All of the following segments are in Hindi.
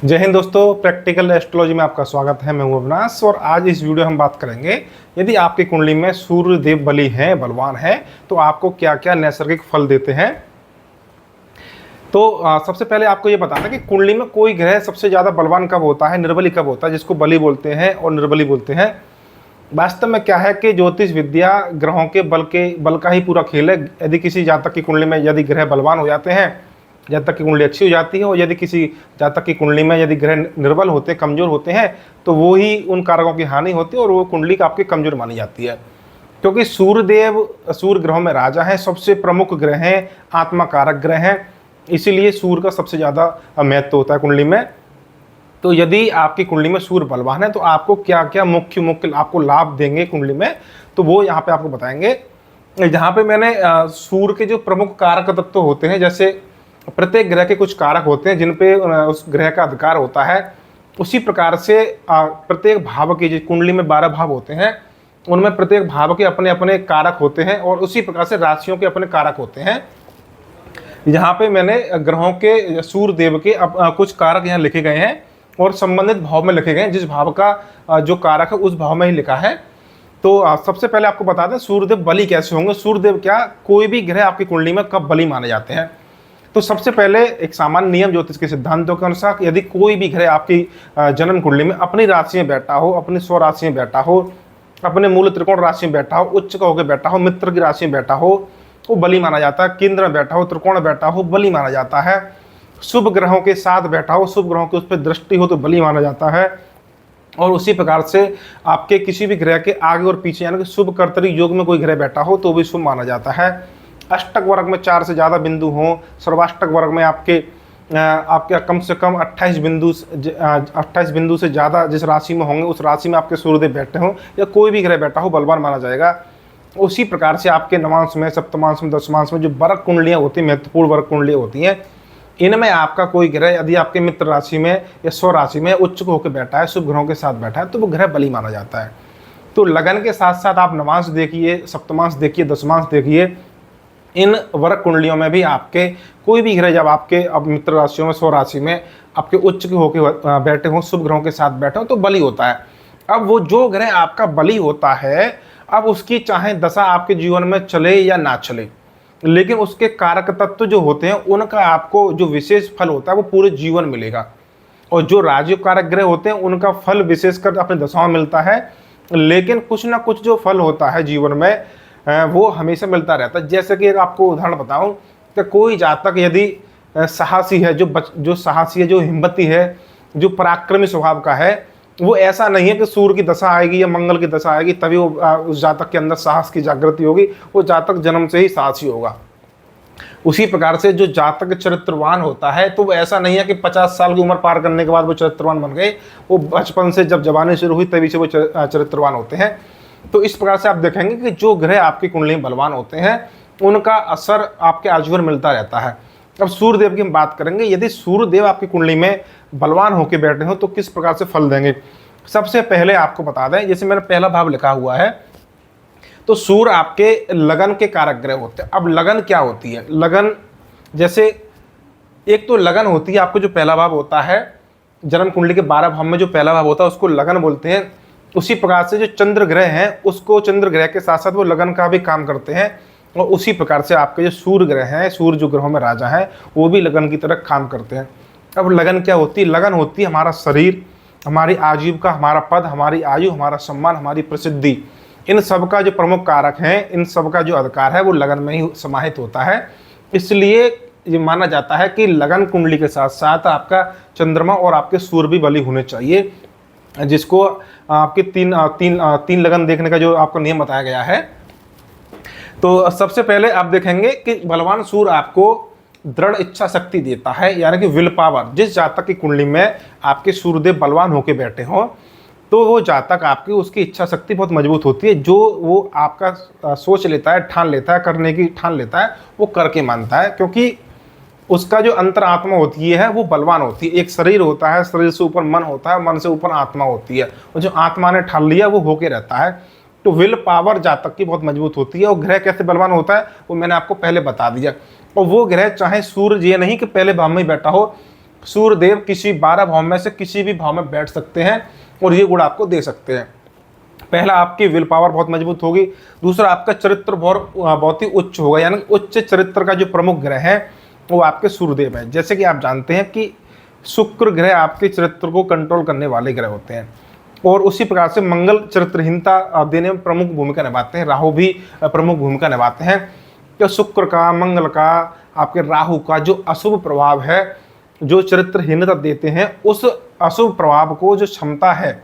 जय हिंद दोस्तों, प्रैक्टिकल एस्ट्रोलॉजी में आपका स्वागत है। मैं हूं अविनाश और आज इस वीडियो हम बात करेंगे यदि आपकी कुंडली में सूर्य देव बली हैं, बलवान हैं, तो आपको क्या क्या नैसर्गिक फल देते हैं। तो सबसे पहले आपको ये बताना कि कुंडली में कोई ग्रह सबसे ज़्यादा बलवान कब होता है, निर्बली कब होता है, जिसको बली बोलते हैं और निर्बली बोलते हैं। वास्तव में क्या है कि ज्योतिष विद्या ग्रहों के बल का ही पूरा खेल है। यदि किसी जातक की कुंडली में यदि ग्रह बलवान हो जाते हैं, जातक की कुंडली अच्छी हो जाती है, और यदि किसी जातक की कुंडली में यदि ग्रह निर्बल होते, कमजोर होते हैं, तो वो ही उन कारकों की हानि होती है और वो कुंडली का आपकी कमजोर मानी जाती है। क्योंकि सूर्यदेव सूर्य ग्रहों में राजा हैं, सबसे प्रमुख ग्रह हैं, आत्मा कारक ग्रह हैं, इसीलिए सूर्य का सबसे ज़्यादा महत्व होता है कुंडली में। तो यदि आपकी कुंडली में सूर्य बलवान है तो आपको क्या क्या मुख्य आपको लाभ देंगे कुंडली में, तो वो यहाँ पे आपको बताएंगे। जहाँ पे मैंने सूर्य के जो प्रमुख कारक तत्व होते हैं, जैसे प्रत्येक ग्रह के कुछ कारक होते हैं जिन पे उस ग्रह का अधिकार होता है, उसी प्रकार से प्रत्येक भाव की, जो कुंडली में 12 भाव होते हैं, उनमें प्रत्येक भाव के अपने अपने कारक होते हैं और उसी प्रकार से राशियों के अपने कारक होते हैं। यहाँ पे मैंने ग्रहों के सूर्य देव के कुछ कारक यहाँ लिखे गए हैं और संबंधित भाव में लिखे गए हैं। जिस भाव का जो कारक है उस भाव में ही लिखा है। तो सबसे पहले आपको बता दें सूर्यदेव बली कैसे होंगे। सूर्यदेव क्या, कोई भी ग्रह आपकी कुंडली में कब बली माने जाते हैं। तो सबसे पहले एक सामान्य नियम ज्योतिष के सिद्धांतों के अनुसार, यदि कोई भी ग्रह आपकी जन्म कुंडली में अपनी राशि में बैठा हो, अपनी स्व राशि में बैठा हो, अपने मूल त्रिकोण राशि में बैठा हो, उच्च का होकर बैठा हो, मित्र की राशि में बैठा हो, वो बली माना जाता है। केंद्र में बैठा हो, त्रिकोण में बैठा हो, बली माना जाता है। शुभ ग्रहों के साथ बैठा हो, शुभ ग्रहों की उस पर दृष्टि हो तो बली माना जाता है। और उसी प्रकार से आपके किसी भी ग्रह के आगे और पीछे, यानी कि शुभ कर्तरी योग में कोई ग्रह बैठा हो तो भी शुभ माना जाता है। अष्टक वर्ग में 4 से ज़्यादा बिंदु हों, सर्वाष्टक वर्ग में आपके कम से कम 28 बिंदु से ज़्यादा जिस राशि में होंगे, उस राशि में आपके सूर्यदेव बैठे हों या कोई भी ग्रह बैठा हो, बलवान माना जाएगा। उसी प्रकार से आपके नवांश में, सप्तमांश में, दशमांश में जो वर्ग कुंडलियाँ होती हैं, महत्वपूर्ण वर्ग कुंडलियाँ होती हैं, इनमें आपका कोई ग्रह यदि आपके मित्र राशि में या स्व राशि में उच्च होकर बैठा है, शुभ ग्रहों के साथ बैठा है, तो वो ग्रह बली माना जाता है। तो लगन के साथ साथ आप नवांश देखिए, सप्तमांश देखिए, दशमांश देखिए, इन वर्ग कुंडलियों में भी आपके कोई भी ग्रह जब आपके अब मित्र राशियों में, स्व राशि में आपके उच्च के होकर बैठे हों, शुभ ग्रहों के साथ बैठे हों, तो बली होता है। अब वो जो ग्रह आपका बली होता है, अब उसकी चाहे दशा आपके जीवन में चले या ना चले, लेकिन उसके कारक तत्व जो होते हैं उनका आपको जो विशेष फल होता है वो पूरे जीवन मिलेगा। और जो राजयोग कारक ग्रह होते हैं उनका फल विशेषकर अपनी दशाओं में मिलता है, लेकिन कुछ ना कुछ जो फल होता है जीवन में वो हमेशा मिलता रहता है। जैसे कि एक आपको उदाहरण बताऊं कि कोई जातक यदि साहसी है, जो साहसी है, जो हिम्मती है, जो पराक्रमी स्वभाव का है, वो ऐसा नहीं है कि सूर्य की दशा आएगी या मंगल की दशा आएगी तभी वो उस जातक के अंदर साहस की जागृति होगी। वो जातक जन्म से ही साहसी होगा। उसी प्रकार से जो जातक चरित्रवान होता है, तो वो ऐसा नहीं है कि 50 साल की उम्र पार करने के बाद वो चरित्रवान बन गए। वो बचपन से जब जवानी शुरू हुई तभी से वो चरित्रवान होते हैं। तो इस प्रकार से आप देखेंगे कि जो ग्रह आपकी कुंडली में बलवान होते हैं उनका असर आपके आजीवन मिलता रहता है। अब सूर्यदेव की हम बात करेंगे। यदि सूर्यदेव आपकी कुंडली में बलवान होकर बैठे हो तो किस प्रकार से फल देंगे। सबसे पहले आपको बता दें, जैसे मैंने पहला भाव लिखा हुआ है, तो सूर्य आपके लगन के कारक ग्रह होते हैं। अब लगन क्या होती है? लगन, जैसे एक तो लगन होती है आपको, जो पहला भाव होता है जन्म कुंडली के 12 भाव में जो पहला भाव होता है उसको लगन बोलते हैं। उसी प्रकार से जो चंद्र ग्रह हैं उसको चंद्र ग्रह के साथ साथ वो लगन का भी काम करते हैं। और उसी प्रकार से आपके जो सूर्य ग्रह हैं, सूर्य जो ग्रहों में राजा हैं, वो भी लगन की तरह काम करते हैं। अब लगन क्या होती है? लगन होती है हमारा शरीर, हमारी आजीविका, हमारा पद, हमारी आयु, हमारा सम्मान, हमारी प्रसिद्धि। इन सब का जो प्रमुख कारक हैं, इन सब का जो अधिकार है वो लगन में ही समाहित होता है। इसलिए ये माना जाता है कि लगन कुंडली के साथ साथ आपका चंद्रमा और आपके सूर्य भी बली होने चाहिए, जिसको आपके तीन लगन देखने का जो आपको नियम बताया गया है। तो सबसे पहले आप देखेंगे कि बलवान सूर्य आपको दृढ़ इच्छा शक्ति देता है, यानी कि विल पावर। जिस जातक की कुंडली में आपके सूर्यदेव बलवान होकर बैठे हों तो वो जातक आपकी, उसकी इच्छा शक्ति बहुत मजबूत होती है। जो वो आपका सोच लेता है, ठान लेता है, करने की ठान लेता है, वो करके मानता है, क्योंकि उसका जो अंतरात्मा होती है वो बलवान होती है। एक शरीर होता है, शरीर से ऊपर मन होता है, मन से ऊपर आत्मा होती है, और जो आत्मा ने ठान लिया वो होके रहता है। तो विल पावर जातक की बहुत मजबूत होती है। और ग्रह कैसे बलवान होता है वो मैंने आपको पहले बता दिया। और वो ग्रह चाहे सूर्य, ये नहीं कि पहले भाव में बैठा हो, सूर्यदेव किसी 12 भाव में से किसी भी भाव में बैठ सकते हैं और ये गुण आपको दे सकते हैं। पहला, आपकी विल पावर बहुत मजबूत होगी। दूसरा, आपका चरित्र बहुत ही उच्च होगा, यानी उच्च चरित्र का जो प्रमुख ग्रह है वो आपके सूर्यदेव है। जैसे कि आप जानते हैं कि शुक्र ग्रह आपके चरित्र को कंट्रोल करने वाले ग्रह होते हैं और उसी प्रकार से मंगल चरित्रहीनता देने में प्रमुख भूमिका निभाते हैं, राहु भी प्रमुख भूमिका निभाते हैं। तो शुक्र का, मंगल का, आपके राहु का जो अशुभ प्रभाव है, जो चरित्रहीनता देते हैं, उस अशुभ प्रभाव को जो क्षमता है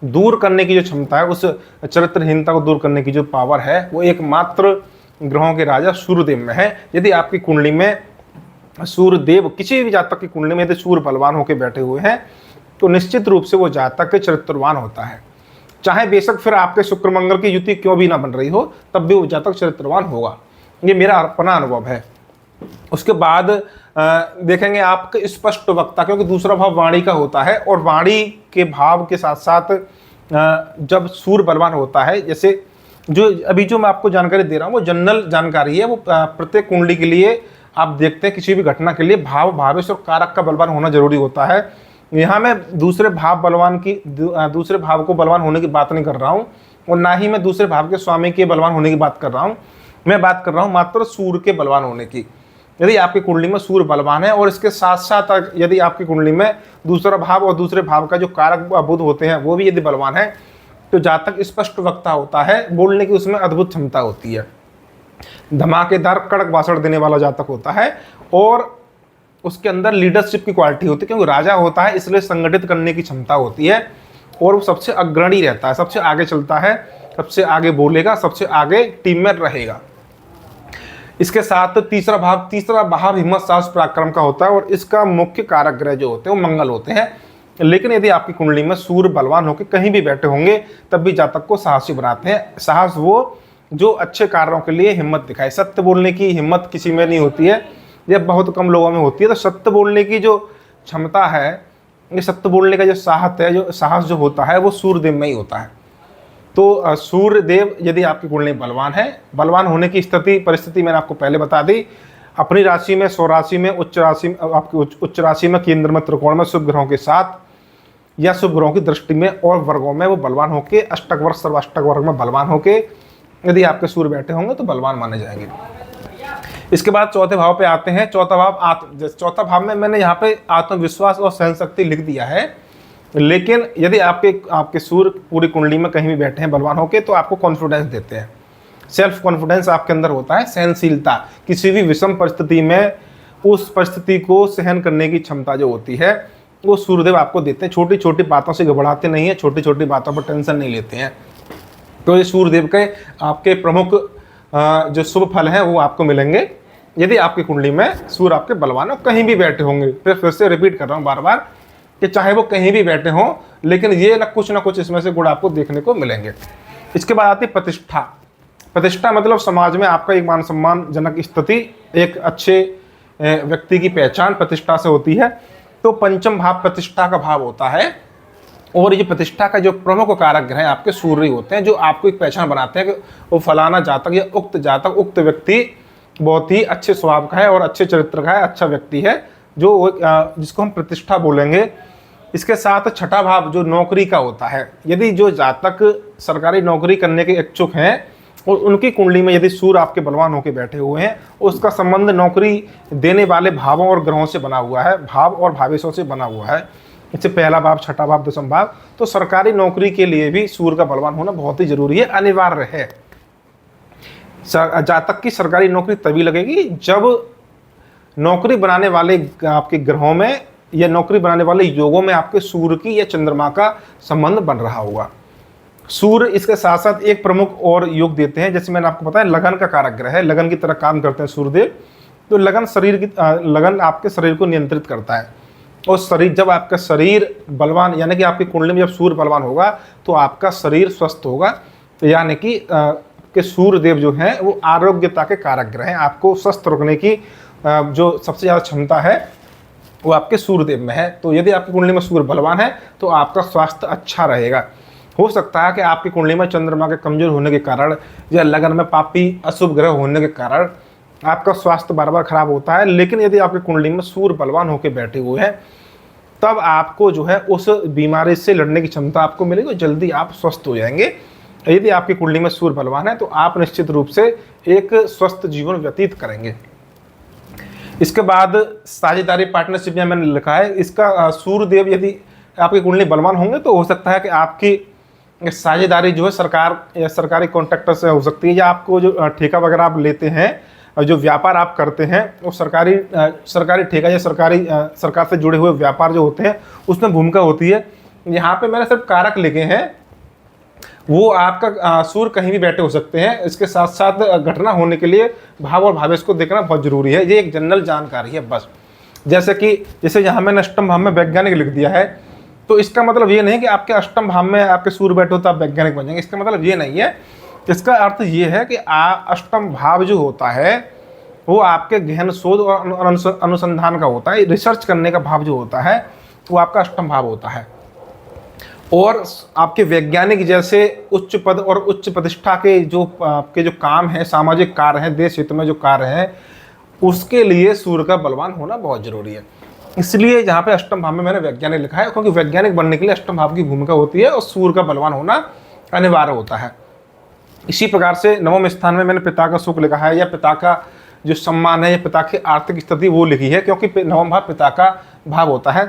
दूर करने की, जो क्षमता है, उस चरित्रहीनता को दूर करने की जो पावर है, वो एकमात्र ग्रहों के राजा सूर्यदेव में है। यदि आपकी कुंडली में सूर्यदेव, किसी भी जातक की कुंडली में यदि सूर्य बलवान होकर बैठे हुए हैं तो निश्चित रूप से वो जातक चरित्रवान होता है। चाहे बेशक फिर आपके शुक्र मंगल की युति क्यों भी ना बन रही हो, तब भी वो जातक चरित्रवान होगा। ये मेरा अपना अनुभव है। उसके बाद देखेंगे आपके स्पष्ट वक्ता, क्योंकि दूसरा भाव वाणी का होता है और वाणी के भाव के साथ साथ जब सूर्य बलवान होता है, जैसे जो मैं आपको जानकारी दे रहा हूँ वो जनरल जानकारी है, वो प्रत्येक कुंडली के लिए आप देखते हैं किसी भी घटना के लिए भाव, भावेश और कारक का बलवान होना जरूरी होता है। यहाँ मैं दूसरे भाव को बलवान होने की बात नहीं कर रहा हूँ और ना ही मैं दूसरे भाव के स्वामी के बलवान होने की बात कर रहा हूँ। मैं बात कर रहा हूँ मात्र सूर्य के बलवान होने की। यदि आपकी कुंडली में सूर्य बलवान है और इसके साथ साथ यदि आपकी कुंडली में दूसरा भाव और दूसरे भाव का जो कारक बुध होते हैं वो भी यदि बलवान है, तो जातक स्पष्ट वक्ता होता है, बोलने की उसमें अद्भुत क्षमता होती है, धमाकेदार कड़क भाषण देने वाला जातक होता है और उसके अंदर लीडरशिप की क्वालिटी होती है, क्योंकि राजा होता है इसलिए संगठित करने की क्षमता होती है और वो सबसे अग्रणी रहता है, सबसे आगे चलता है, सबसे आगे बोलेगा, सबसे आगे टीम में रहेगा। इसके साथ तीसरा भाव हिम्मत, साहस, पराक्रम का होता है और इसका मुख्य कारक ग्रह जो होते हैं वो मंगल होते हैं। लेकिन यदि आपकी कुंडली में सूर्य बलवान होकर कहीं भी बैठे होंगे तब भी जातक को साहसी बनाते हैं। साहस वो जो अच्छे कार्यों के लिए हिम्मत दिखाए। सत्य बोलने की हिम्मत किसी में नहीं होती है, ये बहुत कम लोगों में होती है। तो सत्य बोलने की जो क्षमता है, ये सत्य बोलने का जो साहस जो होता है वो सूर्यदेव में ही होता है। तो सूर्यदेव यदि आपकी कुंडली बलवान है, बलवान होने की परिस्थिति मैंने आपको पहले बता दी। अपनी राशि में, स्वराशि में, उच्च राशि में, केंद्र में, त्रिकोण में, शुभ ग्रहों के साथ या शुभ ग्रहों की दृष्टि में और वर्गों में वो बलवान होके, अष्टक वर्ग, सर्वाष्टक वर्ग में बलवान होके यदि आपके सूर्य बैठे होंगे तो बलवान माने जाएंगे। इसके बाद चौथे भाव पे आते हैं। चौथा भाव में मैंने यहाँ पे आत्मविश्वास और सहन शक्ति लिख दिया है, लेकिन यदि आपके सूर्य पूरी कुंडली में कहीं भी बैठे हैं बलवान होके तो आपको कॉन्फिडेंस देते हैं, सेल्फ कॉन्फिडेंस आपके अंदर होता है, सहनशीलता, किसी भी विषम परिस्थिति में उस परिस्थिति को सहन करने की क्षमता जो होती है वो सूर्यदेव आपको देते हैं। छोटी छोटी बातों से घबराते नहीं है, छोटी छोटी बातों पर टेंशन नहीं लेते हैं। तो ये सूर्यदेव के आपके प्रमुख जो शुभ फल हैं वो आपको मिलेंगे यदि आपकी कुंडली में सूर्य आपके बलवान कहीं भी बैठे होंगे। फिर से रिपीट कर रहा हूँ बार बार कि चाहे वो कहीं भी बैठे हों, लेकिन ये ना कुछ इसमें से गुण आपको देखने को मिलेंगे। इसके बाद आती प्रतिष्ठा। प्रतिष्ठा मतलब समाज में आपका एक मान सम्मानजनक स्थिति, एक अच्छे व्यक्ति की पहचान प्रतिष्ठा से होती है। तो पंचम भाव प्रतिष्ठा का भाव होता है और ये प्रतिष्ठा का जो प्रमुख कारक ग्रह आपके सूर्य होते हैं, जो आपको एक पहचान बनाते हैं कि वो फलाना जातक या उक्त व्यक्ति बहुत ही अच्छे स्वभाव का है और अच्छे चरित्र का है, अच्छा व्यक्ति है, जो जिसको हम प्रतिष्ठा बोलेंगे। इसके साथ छठा भाव जो नौकरी का होता है, यदि जो जातक सरकारी नौकरी करने के इच्छुक हैं और उनकी कुंडली में यदि सूर्य आपके बलवान होकर बैठे हुए हैं, उसका संबंध नौकरी देने वाले भावों और ग्रहों से बना हुआ है, भाव और भावेशों से बना हुआ है। इससे पहला भाव, छठा भाव, दसम भाव। तो सरकारी नौकरी के लिए भी सूर्य का बलवान होना बहुत ही जरूरी है, अनिवार्य है। जातक की सरकारी नौकरी तभी लगेगी जब नौकरी बनाने वाले आपके ग्रहों में या नौकरी बनाने वाले योगों में आपके सूर्य की या चंद्रमा का संबंध बन रहा होगा। सूर्य इसके साथ साथ एक प्रमुख और योग देते हैं, जैसे मैंने आपको बताया लगन का कारक ग्रह है, लगन की तरह काम करते हैं सूर्यदेव। तो लगन आपके शरीर को नियंत्रित करता है और शरीर, जब आपका शरीर बलवान यानी कि आपकी कुंडली में जब सूर्य बलवान होगा तो आपका शरीर स्वस्थ होगा, यानी कि सूर्यदेव जो हैं वो आरोग्यता के कारक ग्रह हैं। आपको स्वस्थ रखने की जो सबसे ज़्यादा क्षमता है वो आपके सूर्यदेव में है। तो यदि आपकी कुंडली में सूर्य बलवान है तो आपका स्वास्थ्य अच्छा रहेगा। हो सकता है कि आपकी कुंडली में चंद्रमा के कमजोर होने के कारण या लगन में पापी अशुभ ग्रह होने के कारण आपका स्वास्थ्य बार बार खराब होता है, लेकिन यदि आपकी कुंडली में सूर्य बलवान होकर बैठे हुए हैं तब आपको जो है उस बीमारी से लड़ने की क्षमता आपको मिलेगी, जल्दी आप स्वस्थ हो जाएंगे। यदि आपकी कुंडली में सूर्य बलवान है तो आप निश्चित रूप से एक स्वस्थ जीवन व्यतीत करेंगे। इसके बाद साझेदारी पार्टनरशिप में मैंने लिखा है, इसका सूर्यदेव यदि आपकी कुंडली बलवान होंगे तो हो सकता है कि आपकी साझेदारी जो है सरकार या सरकारी कॉन्ट्रैक्टर से हो सकती है, या आपको जो ठेका वगैरह आप लेते हैं और जो व्यापार आप करते हैं वो सरकारी ठेका या सरकार से जुड़े हुए व्यापार जो होते हैं उसमें भूमिका होती है। यहाँ पे मैंने सिर्फ कारक लिखे हैं, वो आपका सूर्य कहीं भी बैठे हो सकते हैं। इसके साथ साथ घटना होने के लिए भाव और भावेश को देखना बहुत जरूरी है, ये एक जनरल जानकारी है बस। जैसे यहाँ मैंने अष्टम भाव में वैज्ञानिक लिख दिया है, तो इसका मतलब ये नहीं कि आपके अष्टम भाव में आपके सूर्य बैठे हो तो आप वैज्ञानिक बन जाएंगे, इसका मतलब ये नहीं है। इसका अर्थ ये है कि अष्टम भाव जो होता है वो आपके गहन शोध और अनुसंधान का होता है, रिसर्च करने का भाव जो होता है वो आपका अष्टम भाव होता है। और आपके वैज्ञानिक जैसे उच्च पद और उच्च प्रतिष्ठा के जो आपके जो काम हैं, सामाजिक कार्य हैं, देश हित में जो कार्य हैं, उसके लिए सूर्य का बलवान होना बहुत जरूरी है। इसलिए यहाँ पे अष्टम भाव में मैंने वैज्ञानिक लिखा है, क्योंकि वैज्ञानिक बनने के लिए अष्टम भाव की भूमिका होती है और सूर्य का बलवान होना अनिवार्य होता है। इसी प्रकार से नवम स्थान में मैंने पिता का सुख लिखा है, या पिता का जो सम्मान है या पिता की आर्थिक स्थिति वो लिखी है, क्योंकि नवम भाव पिता का भाव होता है।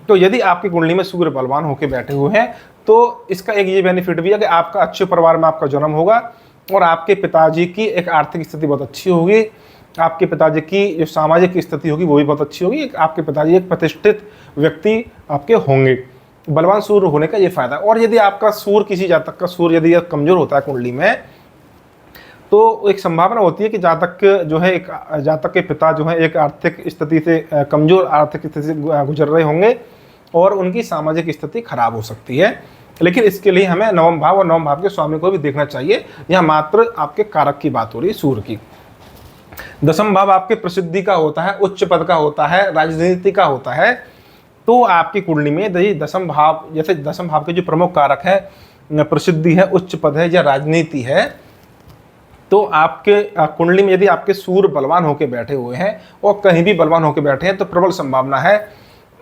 तो यदि आपकी कुंडली में सूर्य बलवान होकर बैठे हुए हैं तो इसका एक ये बेनिफिट भी है कि आपका अच्छे परिवार में आपका जन्म होगा और आपके पिताजी की एक आर्थिक स्थिति बहुत अच्छी होगी, आपके पिताजी की जो सामाजिक स्थिति होगी वो भी बहुत अच्छी होगी, आपके पिताजी एक प्रतिष्ठित व्यक्ति आपके होंगे। बलवान सूर्य होने का ये फायदा। और यदि आपका सूर्य किसी जातक का सूर्य यदि कमजोर होता है कुंडली में, तो एक संभावना होती है कि जातक जो है एक जातक के पिता जो है एक आर्थिक स्थिति से कमजोर आर्थिक स्थिति से गुजर रहे होंगे और उनकी सामाजिक स्थिति खराब हो सकती है। लेकिन इसके लिए हमें नवम भाव और नवम भाव के स्वामी को भी देखना चाहिए। यह मात्र आपके कारक की बात हो रही है सूर्य की। दसम भाव आपके प्रसिद्धि का होता है, उच्च पद का होता है, राजनीति का होता है। तो आपकी कुंडली में यदि दसम भाव, जैसे दसम भाव के जो प्रमुख कारक है प्रसिद्धि है, उच्च पद है या राजनीति है, तो आपके कुंडली में यदि आपके सूर्य बलवान होकर बैठे हुए हैं और कहीं भी बलवान होकर बैठे हैं तो प्रबल संभावना है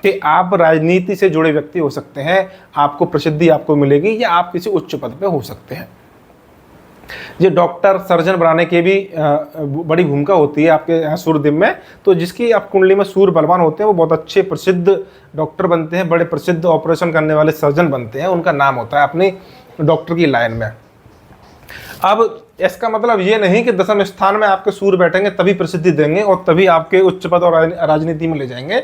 कि आप राजनीति से जुड़े व्यक्ति हो सकते हैं, आपको प्रसिद्धि आपको मिलेगी या आप किसी उच्च पद पे हो सकते हैं। ये डॉक्टर सर्जन बनाने की भी बड़ी भूमिका होती है आपके सूर्यदेव में। तो जिसकी आप कुंडली में सूर्य बलवान होते हैं वो बहुत अच्छे प्रसिद्ध डॉक्टर बनते हैं, बड़े प्रसिद्ध ऑपरेशन करने वाले सर्जन बनते हैं, उनका नाम होता है अपनी डॉक्टर की लाइन में। अब इसका मतलब ये नहीं कि दसम स्थान में आपके सूर्य बैठेंगे तभी प्रसिद्धि देंगे और तभी आपके उच्च पद और राजनीति में ले जाएंगे।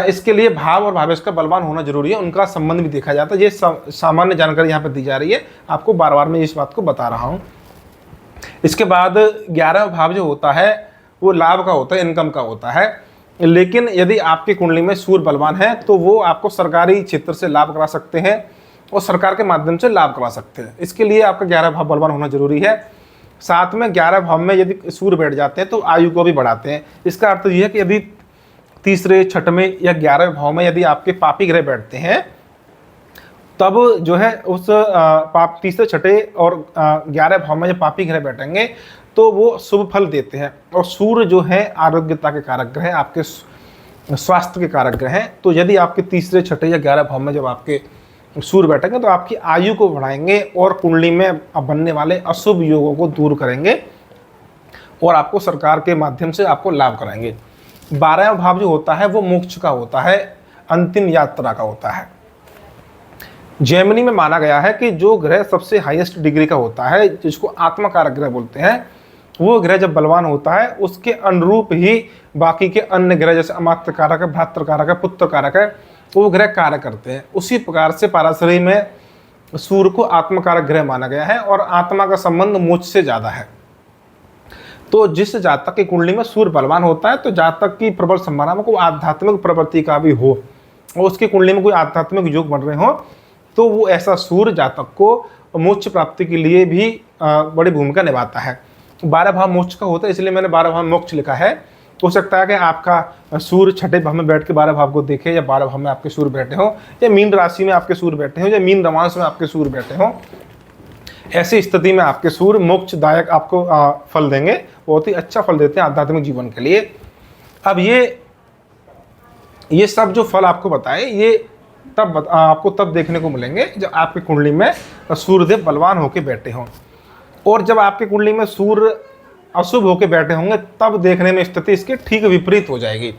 इसके लिए भाव और भावेश का बलवान होना जरूरी है, उनका संबंध भी देखा जाता है। ये सामान्य जानकारी यहाँ पे दी जा रही है, आपको बार बार मैं इस बात को बता रहा हूँ। इसके बाद 11वां भाव जो होता है वो लाभ का होता है, इनकम का होता है। लेकिन यदि आपकी कुंडली में सूर्य बलवान है तो वो आपको सरकारी क्षेत्र से लाभ करा सकते हैं और सरकार के माध्यम से लाभ करा सकते हैं। इसके लिए आपका 11 भाव बलवान होना जरूरी है। साथ में 11 भाव में यदि सूर्य बैठ जाते हैं तो आयु को भी बढ़ाते हैं। इसका अर्थ यह है कि यदि तीसरे, छठवें या 11वें भाव में यदि आपके पापी ग्रह बैठते हैं तब जो है उस तीसरे, छठे और 11वें भाव में जब पापी ग्रह बैठेंगे तो वो शुभ फल देते हैं। और सूर्य जो है आरोग्यता के कारक ग्रह हैं, आपके स्वास्थ्य के कारक ग्रह हैं। तो यदि आपके तीसरे, छठे या 11वें भाव में जब आपके सूर्य बैठेंगे तो आपकी आयु को बढ़ाएंगे और कुंडली में बनने वाले अशुभ योगों को दूर करेंगे और आपको सरकार के माध्यम से आपको लाभ कराएंगे। 12वां भाव जो होता है वो मोक्ष का होता है, अंतिम यात्रा का होता है। जैमिनी में माना गया है कि जो ग्रह सबसे हाईएस्ट डिग्री का होता है, जिसको आत्मा कारक ग्रह बोलते हैं, वो ग्रह जब बलवान होता है उसके अनुरूप ही बाकी के अन्य ग्रह जैसे अमात्य कारक है, भ्रातृ कारक है, पुत्र कारक है, वो ग्रह कार्य करते हैं। उसी प्रकार से पराशरी में सूर्य को आत्मकारक ग्रह माना गया है और आत्मा का संबंध मोक्ष से ज्यादा है। तो जिस जातक की कुंडली में सूर्य बलवान होता है तो जातक की प्रबल संभावना को आध्यात्मिक प्रवृत्ति का भी हो और उसकी कुंडली में कोई आध्यात्मिक योग बन रहे हो तो वो ऐसा सूर्य जातक को मोक्ष प्राप्ति के लिए भी बड़ी भूमिका निभाता है। 12 भाव मोक्ष का होता है, इसलिए मैंने 12 भाव मोक्ष लिखा है। हो सकता है कि आपका सूर्य छठे भाव में बैठ के 12 भाव को देखे, या 12 भाव में आपके सूर्य बैठे हो, या मीन राशि में आपके सूर्य बैठे हो, या मीन रवांश में आपके सूर्य बैठे हो। ऐसी स्थिति में आपके सूर्य मोक्षदायक आपको फल देंगे, बहुत ही अच्छा फल देते हैं आध्यात्मिक जीवन के लिए। अब ये ये सब जो फल आपको बताए ये आपको तब देखने को मिलेंगे जब आपकी कुंडली में सूर्यदेव बलवान होकर बैठे हों। और जब आपकी कुंडली में सूर्य अशुभ होकर बैठे होंगे तब देखने में स्थिति इसकी ठीक विपरीत हो जाएगी।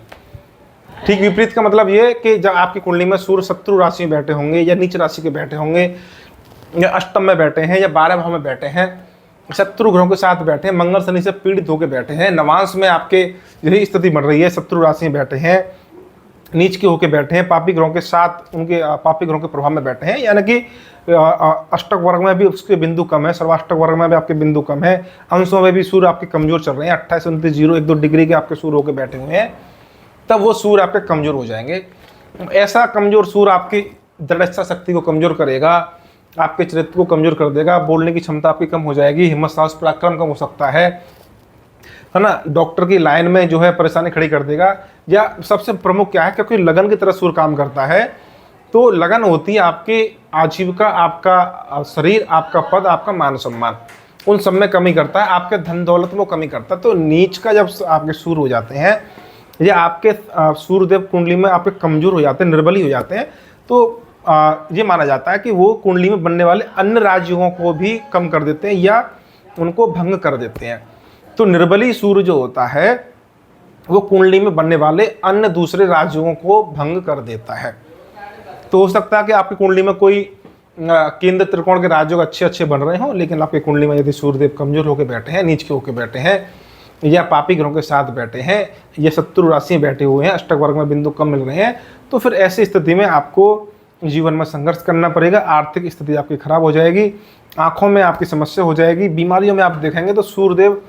ठीक विपरीत का मतलब ये कि जब आपकी कुंडली में सूर्य शत्रु राशि में बैठे होंगे या नीच राशि के बैठे होंगे या अष्टम में बैठे हैं या 12 भाव में बैठे हैं, शत्रु ग्रहों के साथ बैठे हैं, मंगल शनि से पीड़ित होकर बैठे हैं, नवांश में आपके यही स्थिति बन रही है, शत्रु राशि में बैठे हैं, नीच के होकर बैठे हैं, पापी ग्रहों के साथ उनके पापी ग्रहों के प्रभाव में बैठे हैं, यानी कि अष्टक वर्ग में भी उसके बिंदु कम है, सर्वाष्टक वर्ग में भी आपके बिंदु कम है, अंशों में भी सूर्य आपके कमजोर चल रहे हैं, 28, 29, 0, 1, 2 डिग्री के आपके सूर्य होकर बैठे हुए हैं, तब वो सूर्य आपके कमजोर हो जाएंगे। ऐसा कमजोर सूर्य आपकी दृढ़ इच्छा शक्ति को कमजोर करेगा, आपके चरित्र को कमजोर कर देगा, बोलने की क्षमता आपकी कम हो जाएगी, हिम्मत साहस पराक्रम कम हो सकता है ना, डॉक्टर की लाइन में जो है परेशानी खड़ी कर देगा। या सबसे प्रमुख क्या है, क्योंकि लगन की तरह सूर्य काम करता है, तो लगन होती है आपकी आजीविका, आपका शरीर, आपका पद, आपका मान सम्मान, उन सब में कमी करता है, आपके धन दौलत में कमी करता है। तो नीच का जब आपके सूर्य हो जाते हैं या आपके सूर्यदेव कुंडली में आपके कमजोर हो जाते हैं, निर्बली हो जाते हैं, तो ये माना जाता है कि वो कुंडली में बनने वाले अन्य राज्यों को भी कम कर देते हैं या उनको भंग कर देते हैं। तो निर्बली सूर्य जो होता है वो कुंडली में बनने वाले अन्य दूसरे राज्यों को भंग कर देता है। तो हो सकता है कि आपकी कुंडली में कोई केंद्र त्रिकोण के राज्यों अच्छे अच्छे बन रहे हों, लेकिन आपकी कुंडली में यदि सूर्यदेव कमजोर होकर बैठे हैं, नीच के होकर बैठे हैं या पापी ग्रहों के साथ बैठे हैं या शत्रु राशि में बैठे हुए हैं, अष्टक वर्ग में बिंदु कम मिल रहे हैं, तो फिर ऐसी स्थिति में आपको जीवन में संघर्ष करना पड़ेगा, आर्थिक स्थिति आपकी खराब हो जाएगी, आंखों में आपकी समस्या हो जाएगी, बीमारियों में आप देखेंगे तो सूर्यदेव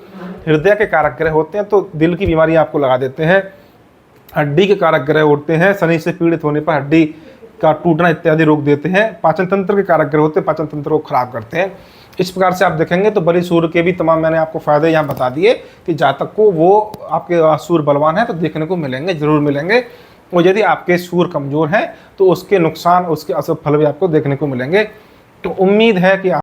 हृदय के कारक ग्रह होते हैं, तो दिल की बीमारी आपको लगा देते हैं, हड्डी के कारक ग्रह होते हैं, शनि से पीड़ित होने पर हड्डी का टूटना इत्यादि रोक देते हैं, पाचन तंत्र के कारक ग्रह होते हैं, पाचन तंत्र को खराब करते हैं। इस प्रकार से आप देखेंगे तो बलि सूर्य के भी तमाम मैंने आपको फायदे यहाँ बता दिए कि जातक को वो आपके सूर्य बलवान है तो देखने को मिलेंगे, जरूर मिलेंगे, और यदि आपके सूर्य कमजोर हैं तो उसके नुकसान, उसके अशुभ फल भी आपको देखने को मिलेंगे। तो उम्मीद है कि